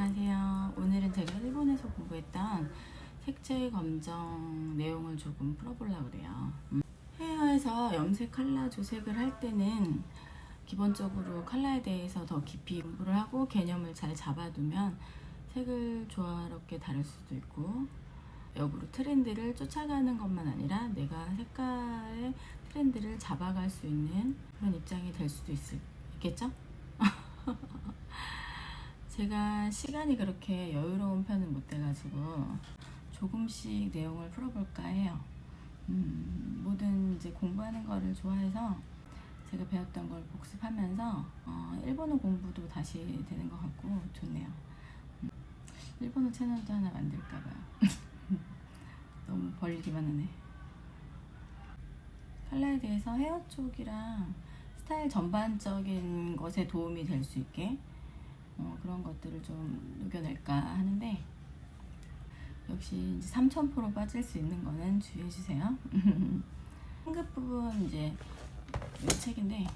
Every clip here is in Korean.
안녕하세요. 오늘은 제가 일본에서 공부했던 색채 검정 내용을 조금 풀어보려고 그래요. 헤어에서 염색 컬러 조색을 할 때는 기본적으로 컬러에 대해서 더 깊이 공부를 하고 개념을 잘 잡아두면 색을 조화롭게 다룰 수도 있고, 역으로 트렌드를 쫓아가는 것만 아니라 내가 색깔의 트렌드를 잡아갈 수 있는 그런 입장이 될 수도 있겠죠? 제가 시간이 그렇게 여유로운 편은 못 돼가지고 조금씩 내용을 풀어볼까 해요. 뭐든 이제 공부하는 거를 좋아해서 제가 배웠던 걸 복습하면서 일본어 공부도 다시 되는 것 같고 좋네요. 일본어 채널도 하나 만들까봐요. 너무 벌리기만 하네. 컬러에 대해서 헤어 쪽이랑 스타일 전반적인 것에 도움이 될 수 있게 그런 것들을 좀 녹여낼까 하는데, 역시 이제 3000% 빠질 수 있는 거는 주의해주세요. 상급 부분 이제 이 책인데,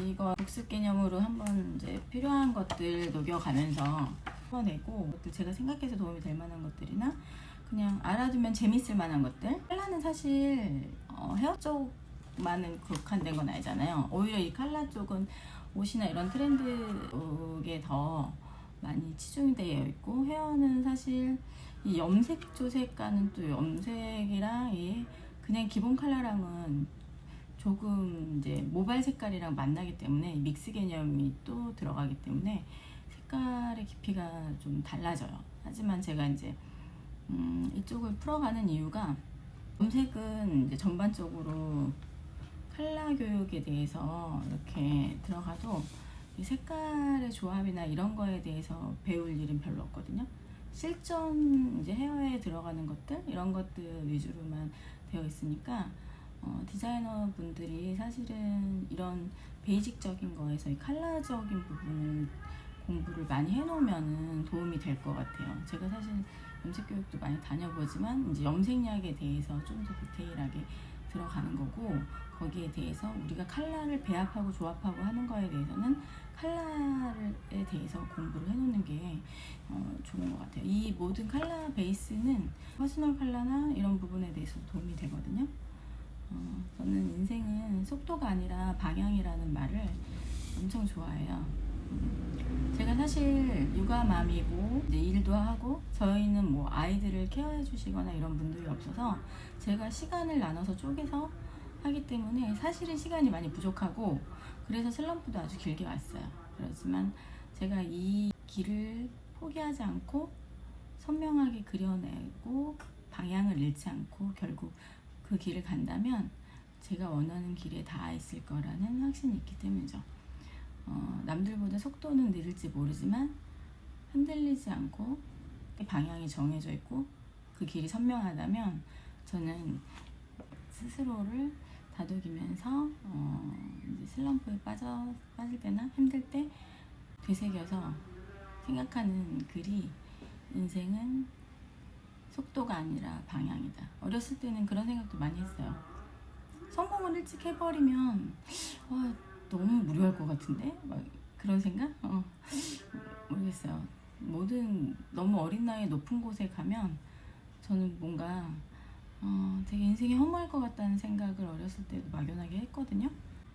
이거 복습 개념으로 한번 이제 필요한 것들 녹여가면서 풀어내고, 것들 제가 생각해서 도움이 될 만한 것들이나 그냥 알아두면 재밌을 만한 것들. 컬러는 사실 헤어 쪽만은 국한된 건 아니잖아요. 오히려 이 컬러 쪽은 옷이나 이런 트렌드에 더 많이 치중이 되어 있고, 헤어는 사실 이 염색 조색과는 또 염색이랑 이 그냥 기본 컬러랑은 조금 이제 모발 색깔이랑 만나기 때문에 믹스 개념이 또 들어가기 때문에 색깔의 깊이가 좀 달라져요. 하지만 제가 이제 이쪽을 풀어가는 이유가, 염색은 이제 전반적으로 컬러 교육에 대해서 이렇게 들어가도 이 색깔의 조합이나 이런 거에 대해서 배울 일은 별로 없거든요. 실전 이제 헤어에 들어가는 것들, 이런 것들 위주로만 되어 있으니까 디자이너 분들이 사실은 이런 베이직적인 거에서 이 컬러적인 부분을 공부를 많이 해놓으면 도움이 될 것 같아요. 제가 사실 염색 교육도 많이 다녀보지만 이제 염색약에 대해서 좀 더 디테일하게 들어가는 거고, 거기에 대해서 우리가 컬러를 배합하고 조합하고 하는 거에 대해서는 컬러에 대해서 공부를 해놓는 게 좋은 것 같아요. 이 모든 컬러 베이스는 퍼스널 컬러나 이런 부분에 대해서 도움이 되거든요. 저는 인생은 속도가 아니라 방향이라는 말을 엄청 좋아해요. 제가 사실 육아맘이고 이제 일도 하고, 저희는 뭐 아이들을 케어해 주시거나 이런 분들이 없어서 제가 시간을 나눠서 쪼개서 하기 때문에 사실은 시간이 많이 부족하고, 그래서 슬럼프도 아주 길게 왔어요. 그렇지만 제가 이 길을 포기하지 않고 선명하게 그려내고 방향을 잃지 않고 결국 그 길을 간다면 제가 원하는 길에 닿아 있을 거라는 확신이 있기 때문이죠. 남들보다 속도는 느릴지 모르지만 흔들리지 않고 방향이 정해져 있고 그 길이 선명하다면, 저는 스스로를 다독이면서 이제 슬럼프에 빠질 때나 힘들 때 되새겨서 생각하는 글이, 인생은 속도가 아니라 방향이다. 어렸을 때는 그런 생각도 많이 했어요. 성공을 일찍 해버리면 너무 무료할 것 같은데? 막 그런 생각? 모르겠어요. 뭐든 너무 어린 나이에 높은 곳에 가면 저는 뭔가 되게 인생이 허무할 것 같다는 생각을 어렸을 때도 막연하게 했거든요.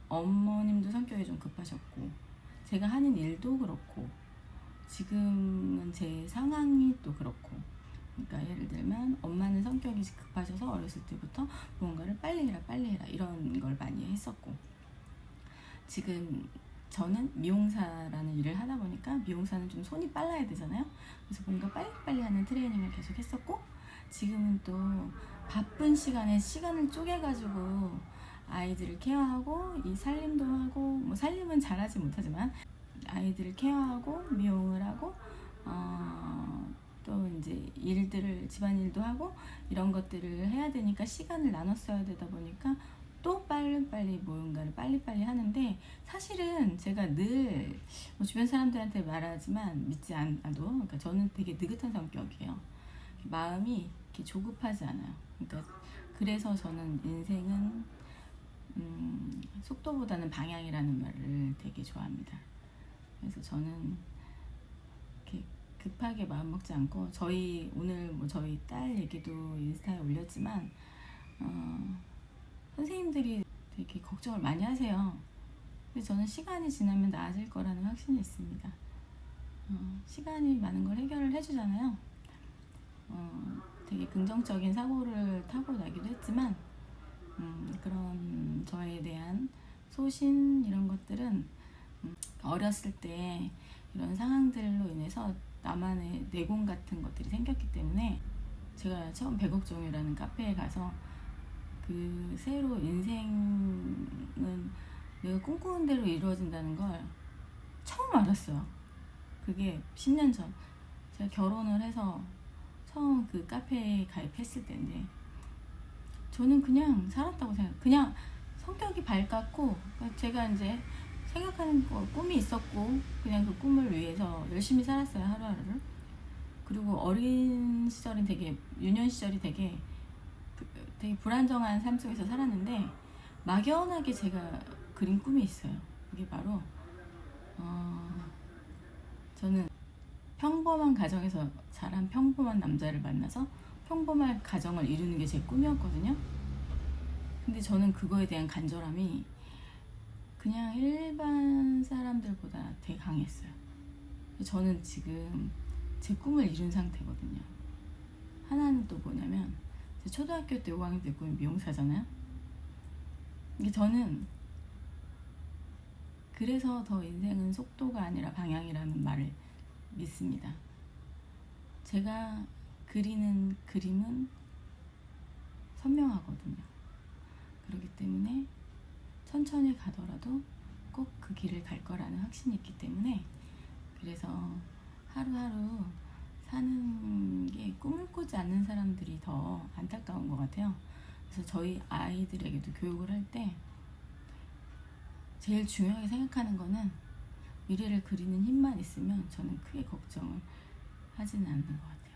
어머님도 성격이 좀 급하셨고, 제가 하는 일도 그렇고, 지금은 제 상황이 또 그렇고, 그러니까 예를 들면 엄마는 성격이 급하셔서 어렸을 때부터 무언가를 빨리 해라 이런 걸 많이 했었고, 지금 저는 미용사라는 일을 하다 보니까 미용사는 좀 손이 빨라야 되잖아요. 그래서 뭔가 빨리빨리 하는 트레이닝을 계속 했었고, 지금은 또 바쁜 시간에 시간을 쪼개가지고 아이들을 케어하고 이 살림도 하고, 뭐 살림은 잘하지 못하지만 아이들을 케어하고 미용을 하고 또 이제 일들을, 집안일도 하고 이런 것들을 해야 되니까 시간을 나눠 써야 되다 보니까 또 빨리 뭔가를 빨리빨리 하는데, 사실은 제가 늘 주변 사람들한테 말하지만 믿지 않아도, 그러니까 저는 되게 느긋한 성격이에요. 마음이 이렇게 조급하지 않아요. 그러니까 그래서 저는 인생은 속도보다는 방향이라는 말을 되게 좋아합니다. 그래서 저는 이렇게 급하게 마음 먹지 않고 저희 오늘 뭐 저희 딸 얘기도 인스타에 올렸지만 선생님들이 되게 걱정을 많이 하세요. 근데 저는 시간이 지나면 나아질 거라는 확신이 있습니다. 시간이 많은 걸 해결을 해주잖아요. 되게 긍정적인 사고를 타고나기도 했지만 그런 저에 대한 소신 이런 것들은 어렸을 때 이런 상황들로 인해서 나만의 내공 같은 것들이 생겼기 때문에 제가 처음 백옥종이라는 카페에 가서 그 새로 인생은 내가 꿈꾸는 대로 이루어진다는 걸 처음 알았어요. 그게 10년 전 제가 결혼을 해서 처음 그 카페에 가입했을 때인데 저는 그냥 살았다고 그냥 성격이 밝았고 제가 이제 생각하는 꿈이 있었고 그냥 그 꿈을 위해서 열심히 살았어요, 하루하루를. 그리고 어린 시절은 되게 유년 시절이 되게 불안정한 삶 속에서 살았는데 막연하게 제가 그린 꿈이 있어요. 그게 바로 저는 평범한 가정에서 자란 평범한 남자를 만나서 평범한 가정을 이루는 게 제 꿈이었거든요. 근데 저는 그거에 대한 간절함이 그냥 일반 사람들보다 되게 강했어요. 저는 지금 제 꿈을 이룬 상태거든요. 하나는 또 뭐냐면 초등학교 때 5학년 때 꿈이 미용사잖아요. 근데 저는 그래서 더 인생은 속도가 아니라 방향이라는 말을 믿습니다. 제가 그리는 그림은 선명하거든요. 그렇기 때문에 천천히 가더라도 꼭 그 길을 갈 거라는 확신이 있기 때문에 그래서 하루하루 사는 게 꿈을 꾸지 않는 사람들이 더 안타까운 것 같아요. 그래서 저희 아이들에게도 교육을 할 때 제일 중요하게 생각하는 거는 미래를 그리는 힘만 있으면 저는 크게 걱정을 하지는 않는 것 같아요.